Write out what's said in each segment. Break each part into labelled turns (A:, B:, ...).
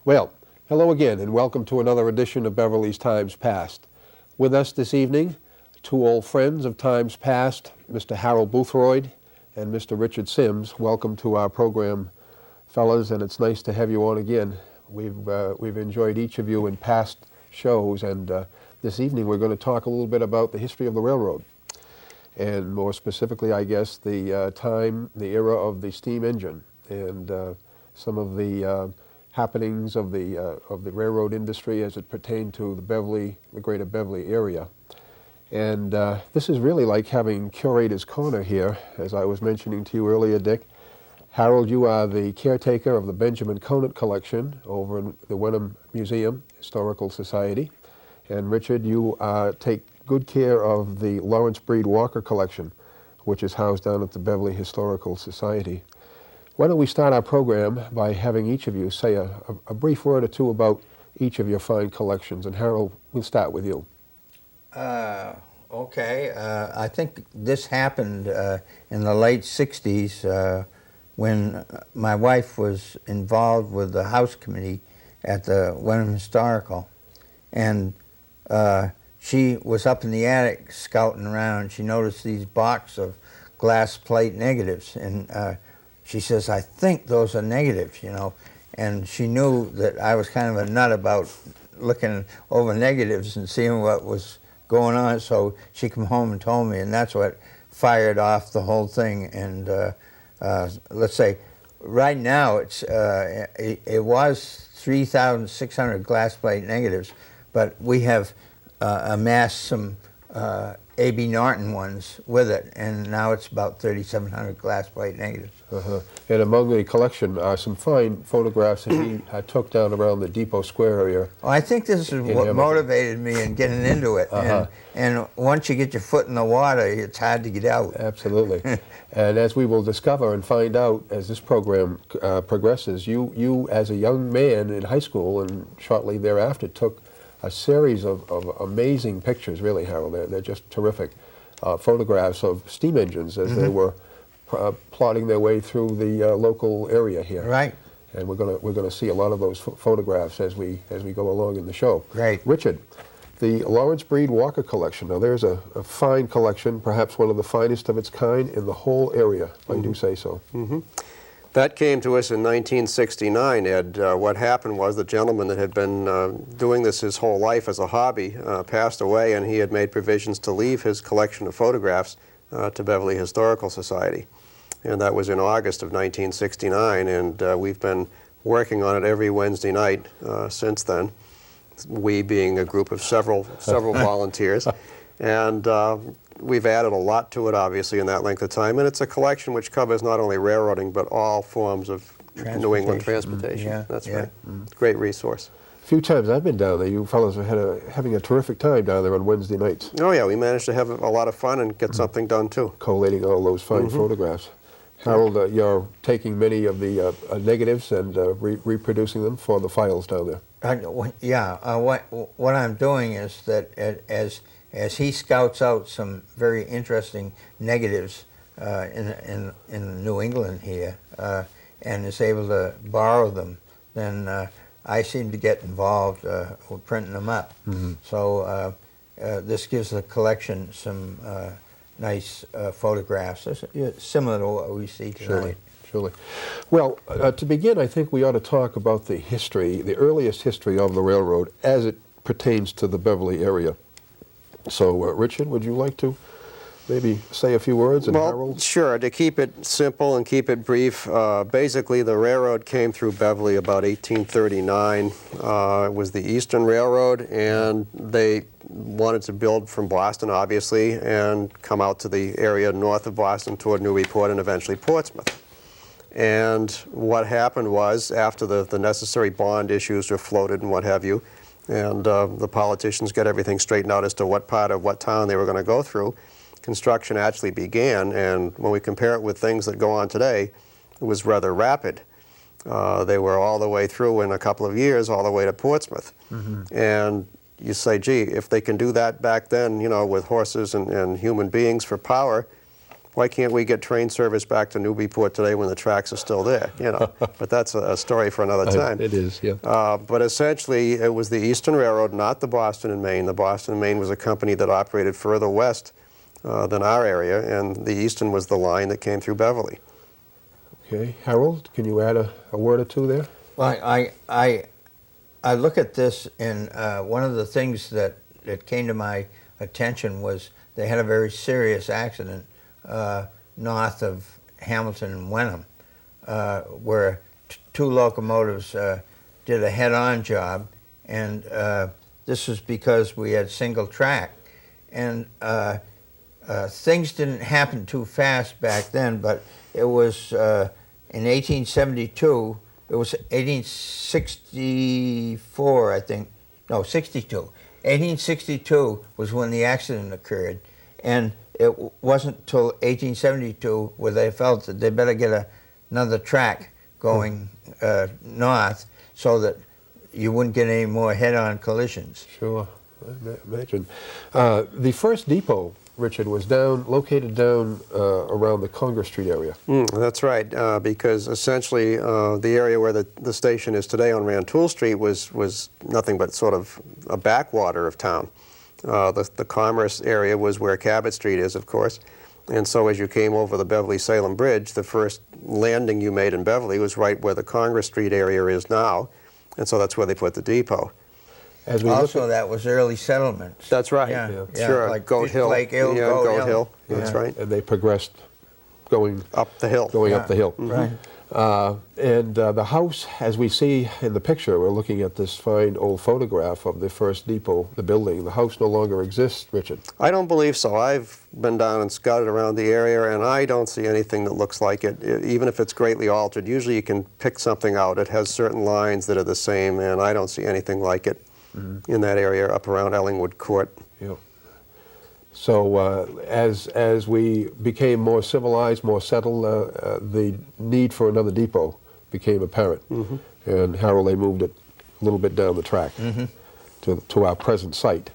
A: Well, hello again and welcome to another edition of Beverly's Times Past. With us this evening, two old friends of times past, Mr. Harold Boothroyd and Mr. Richard Symmes. Welcome to our program, fellas, and it's nice to have you on again. We've enjoyed each of you in past shows, and this evening we're going to talk a little bit about the history of the railroad, and more specifically, I guess, the era of the steam engine, and some of the happenings of the railroad industry as it pertained to the greater Beverly area. And this is really like having Curator's Corner here, as I was mentioning to you earlier, Dick. Harold, you are the caretaker of the Benjamin Conant collection over in the Wenham Museum Historical Society. And Richard, you take good care of the Lawrence Breed Walker collection, which is housed down at the Beverly Historical Society. Why don't we start our program by having each of you say a brief word or two about each of your fine collections. And Harold, we'll start with you.
B: Okay. I think this happened in the late 60s when my wife was involved with the House Committee at the Wenham Historical. And she was up in the attic scouting around. She noticed these box of glass plate negatives. And she says, I think those are negatives, you know. And she knew that I was kind of a nut about looking over negatives and seeing what was going on. So she came home and told me, and that's what fired off the whole thing. And let's say, right now, it was 3,600 glass plate negatives, but we have amassed some A.B. Norton ones with it, and now it's about 3,700 glass plate negatives.
A: And among the collection are some fine photographs that he took down around the Depot Square area.
B: Well, I think this is what motivated me in getting into it. And once you get your foot in the water, it's hard to get out.
A: Absolutely. And as we will discover and find out as this program progresses, you as a young man in high school and shortly thereafter took a series of amazing pictures, really, Harold. They're just terrific photographs of steam engines as they were plotting their way through the local area here.
B: Right.
A: And we're gonna see a lot of those photographs as we go along in the show.
B: Great.
A: Richard, the Lawrence Breed Walker collection. Now there's a fine collection, perhaps one of the finest of its kind in the whole area, if I do say so.
C: That came to us in 1969, Ed. What happened was the gentleman that had been doing this his whole life as a hobby passed away, and he had made provisions to leave his collection of photographs to Beverly Historical Society. And that was in August of 1969, and we've been working on it every Wednesday night since then, we being a group of several volunteers. And we've added a lot to it, obviously, in that length of time. And it's a collection which covers not only railroading, but all forms of New England transportation.
B: Yeah,
C: that's right. Great resource.
A: A few times I've been down there. You fellows are having a terrific time down there on Wednesday nights.
C: Oh, yeah, we managed to have a lot of fun and get something done, too.
A: Collating all those fine photographs. Harold, you're taking many of the negatives and reproducing them for the files down there.
B: What I'm doing is that as he scouts out some very interesting negatives in New England here and is able to borrow them, then I seem to get involved with printing them up. So this gives the collection some nice photographs, similar to what we see tonight.
A: Surely. Well, to begin, I think we ought to talk about the history, the earliest history of the railroad as it pertains to the Beverly area. So, Richard, would you like to maybe say a few words? And Harold?
C: Sure. To keep it simple and keep it brief, basically the railroad came through Beverly about 1839. It was the Eastern Railroad, and they wanted to build from Boston, obviously, and come out to the area north of Boston toward Newburyport and eventually Portsmouth. And what happened was, after the necessary bond issues were floated and what have you, and the politicians got everything straightened out as to what part of what town they were going to go through, construction actually began. And when we compare it with things that go on today, it was rather rapid. They were all the way through in a couple of years, all the way to Portsmouth. And you say, gee, if they can do that back then, you know, with horses and human beings for power, Why can't we get train service back to Newburyport today when the tracks are still there? You know, but that's a story for another time.
A: It is, yeah.
C: But essentially, it was the Eastern Railroad, not the Boston and Maine. The Boston and Maine was a company that operated further west than our area, and the Eastern was the line that came through Beverly.
A: Okay, Harold, can you add a word or two there?
B: Well, I look at this, and one of the things that came to my attention was they had a very serious accident north of Hamilton and Wenham, where two locomotives did a head-on job, and this was because we had single track. And things didn't happen too fast back then, but it was in 1872, it was 1864, I think, no, 62. 1862 was when the accident occurred, and it wasn't until 1872 where they felt that they better get another track going north so that you wouldn't get any more head-on collisions.
A: Sure, I imagine. The first depot, Richard, was located down around the Congress Street area.
C: That's right, because essentially the area where the station is today on Rantoul Street was nothing but sort of a backwater of town. The commerce area was where Cabot Street is, of course, and so as you came over the Beverly-Salem Bridge, the first landing you made in Beverly was right where the Congress Street area is now, and so that's where they put the depot.
A: As we
B: Also, that was early settlements.
C: That's right.
B: Yeah,
C: Sure.
B: like
C: Goat Hill.
B: Lake Hill,
C: Yeah, Goat Hill. That's
B: Yeah.
C: right.
A: and they progressed going
C: Up the hill.
A: up the hill.
B: Right.
A: And the house, as we see in the picture, we're looking at this fine old photograph of the first depot, the building. The house no longer exists, Richard.
C: I don't believe so. I've been down and scouted around the area, and I don't see anything that looks like it, even if it's greatly altered. Usually you can pick something out. It has certain lines that are the same, and I don't see anything like it in that area up around Ellingwood Court.
A: Yeah. So as we became more civilized, more settled, the need for another depot became apparent. And Harold, they moved it a little bit down the track to our present site,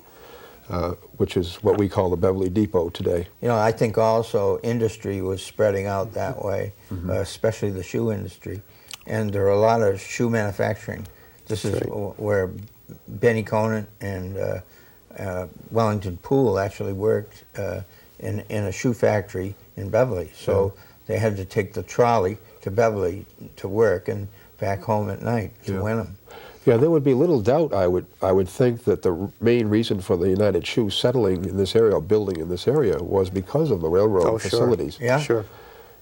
A: which is what we call the Beverly Depot today.
B: You know, I think also industry was spreading out that way, especially the shoe industry. And there are a lot of shoe manufacturing. This is where Benny Conant and Wellington Poole actually worked in a shoe factory in Beverly. So they had to take the trolley to Beverly to work and back home at night to Wenham.
A: Yeah, there would be little doubt, I would think, that the main reason for the United Shoe settling in this area, or building in this area, was because of the railroad facilities.
B: Yeah.
C: Sure.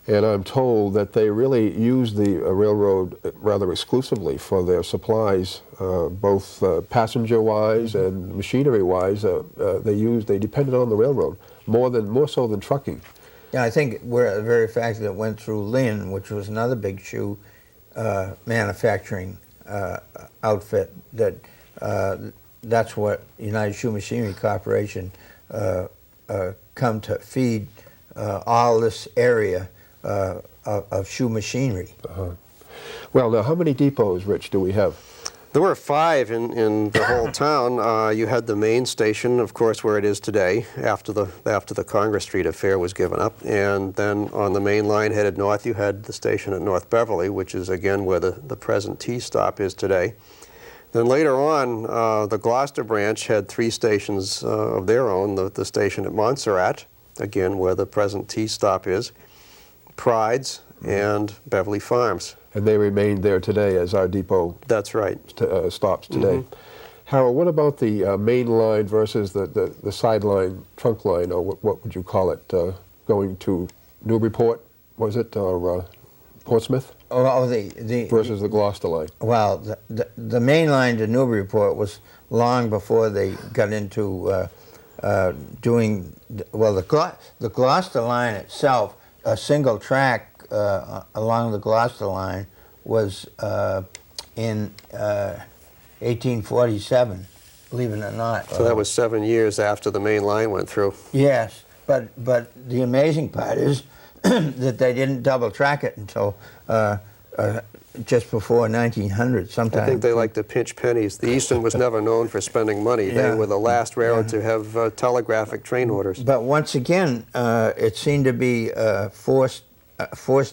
A: And I'm told that they really used the railroad rather exclusively for their supplies, both passenger-wise and machinery-wise. They depended on the railroad more so than trucking.
B: Yeah, I think we're the very fact that it went through Lynn, which was another big shoe manufacturing outfit, that's what United Shoe Machinery Corporation come to feed all this area of shoe machinery.
A: Well, now, how many depots, Rich, do we have?
C: There were 5 in the whole town. You had the main station, of course, where it is today, after the Congress Street affair was given up. And then on the main line headed north, you had the station at North Beverly, which is again where the present T-stop is today. Then later on, the Gloucester branch had 3 stations of their own. The station at Montserrat, again where the present T-stop is, Pride's, and Beverly Farms.
A: And they remain there today as our depot
C: That's right.
A: stops today. Harold, what about the main line versus the sideline, trunk line, or what would you call it, going to Newburyport, was it, or Portsmouth? Versus the Gloucester line.
B: Well, the main line to Newburyport was long before they got into doing, well, the Gloucester line itself, a single track along the Gloucester line was in 1847, believe it or not.
C: So that was 7 years after the main line went through.
B: Yes, but the amazing part is that they didn't double track it until just before 1900 sometime.
C: I think they like to pinch pennies. The Eastern was never known for spending money. They
B: Yeah.
C: were the last railroad to have telegraphic train orders.
B: But once again, it seemed to be a forced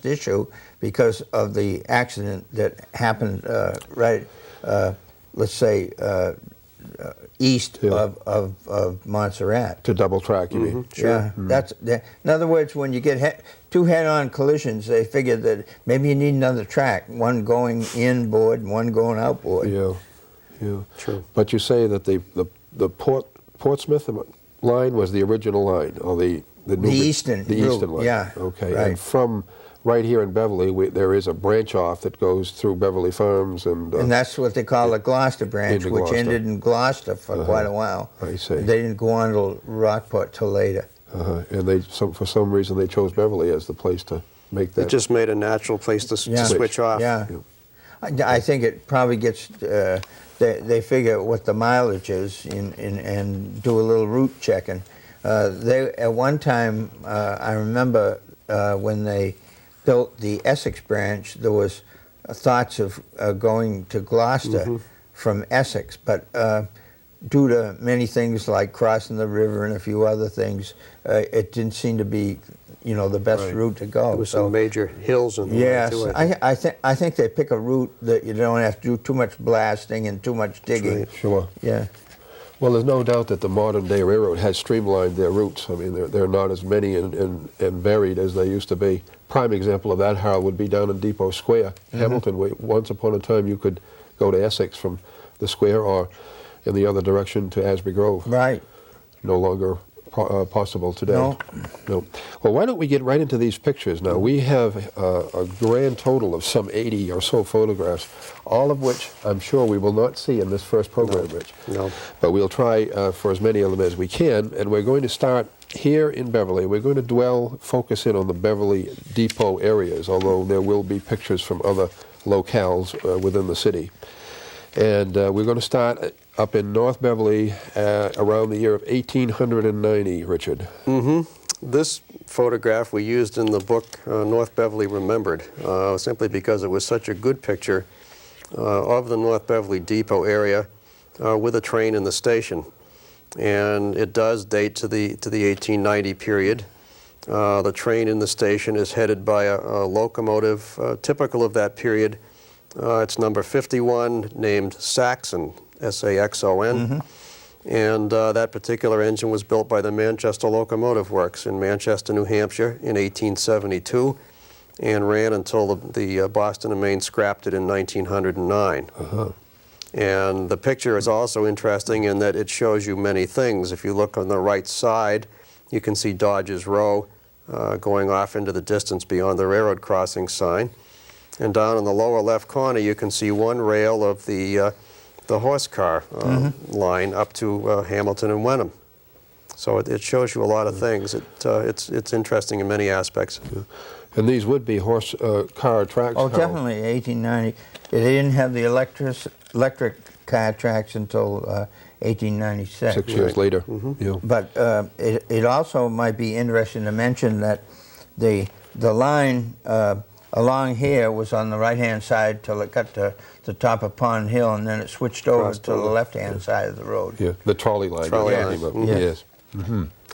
B: issue because of the accident that happened let's say, east
A: Yeah.
B: of Montserrat.
A: To double track, you mean?
B: Yeah, in other words, when you get two head-on collisions, they figured that maybe you need another track, one going inboard and one going outboard.
A: Yeah, yeah.
C: True.
A: But you say that the Portsmouth line was the original line, or the
B: eastern
A: the
B: route,
A: eastern line.
B: yeah,
A: Okay.
B: right.
A: And from right here in Beverly, there is a branch off that goes through Beverly Farms and.
B: And that's what they call the Gloucester branch,
A: into
B: which
A: Gloucester.
B: ended in Gloucester for quite a while.
A: I see.
B: They didn't go on to Rockport till later.
A: And they, for some reason, they chose Beverly as the place to make that.
C: It just made a natural place to switch off.
B: Yeah. I think it probably gets, they figure what the mileage is and do a little route checking. At one time, I remember when they built the Essex branch, there was thoughts of going to Gloucester from Essex, but due to many things like crossing the river and a few other things, it didn't seem to be, the best route to go.
C: There was some major hills in the way
B: Yes,
C: too,
B: I think they pick a route that you don't have to do too much blasting and too much digging.
C: right.
A: Sure.
B: Yeah.
A: Well, there's no doubt that the modern-day railroad has streamlined their routes. I mean, they're not as many and varied as they used to be. Prime example of that, Harold, would be down in Depot Square, Hamilton, where once upon a time you could go to Essex from the square or in the other direction to Asbury Grove.
B: Right.
A: No longer possible today.
B: No.
A: No. Well, why don't we get right into these pictures now? We have a grand total of some 80 or so photographs, all of which I'm sure we will not see in this first program, Rich.
C: No.
A: But we'll try for as many of them as we can, and we're going to start here in Beverly. We're going to focus in on the Beverly Depot areas, although there will be pictures from other locales within the city. And we're going to start up in North Beverly around the year of 1890, Richard.
C: This photograph we used in the book North Beverly Remembered, simply because it was such a good picture of the North Beverly Depot area with a train in the station. And it does date to the 1890 period. The train in the station is headed by a locomotive typical of that period. It's number 51, named Saxon, S-A-X-O-N. And that particular engine was built by the Manchester Locomotive Works in Manchester, New Hampshire in 1872 and ran until the Boston and Maine scrapped it in 1909. And the picture is also interesting in that it shows you many things. If you look on the right side, you can see Dodge's Row going off into the distance beyond the railroad crossing sign. And down in the lower left corner, you can see one rail of the horse car line up to Hamilton and Wenham. So it shows you a lot of things. It's interesting in many aspects.
A: Yeah. And these would be horse car tracks.
B: Oh,
A: Harold.
B: definitely, 1890. They didn't have the electric car tracks until 1896.
A: 6 years later. Yeah.
B: But it also might be interesting to mention that the line along here was on the right-hand side till it got to the top of Pond Hill, and then it switched over to the left-hand side of the road.
A: Yeah, the trolley line.
C: Trolley
A: you're
C: line.
A: talking about.
B: Yeah.
A: Yes.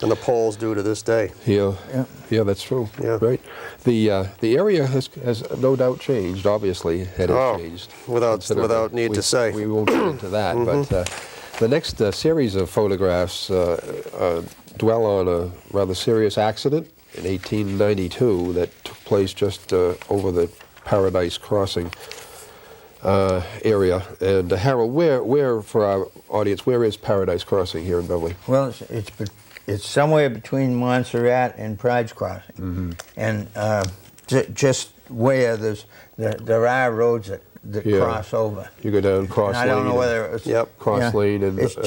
C: And the poles do to this day.
A: Yeah.
B: Yeah.
A: Yeah, that's true.
C: Yeah.
A: Right. The area has no doubt changed. Obviously, had it changed considerably.
C: without need to say.
A: We won't get into that. But the next series of photographs dwell on a rather serious accident in 1892 that took place just over the Paradise Crossing area. And Harold, where for our audience, where is Paradise Crossing here in Beverly?
B: Well, it's somewhere between Montserrat and Pride's Crossing, and just where there are roads that
A: Yeah.
B: cross over.
A: You go down Cross
B: And I
A: Lane.
B: don't know whether it's
A: Cross Lane and
B: it's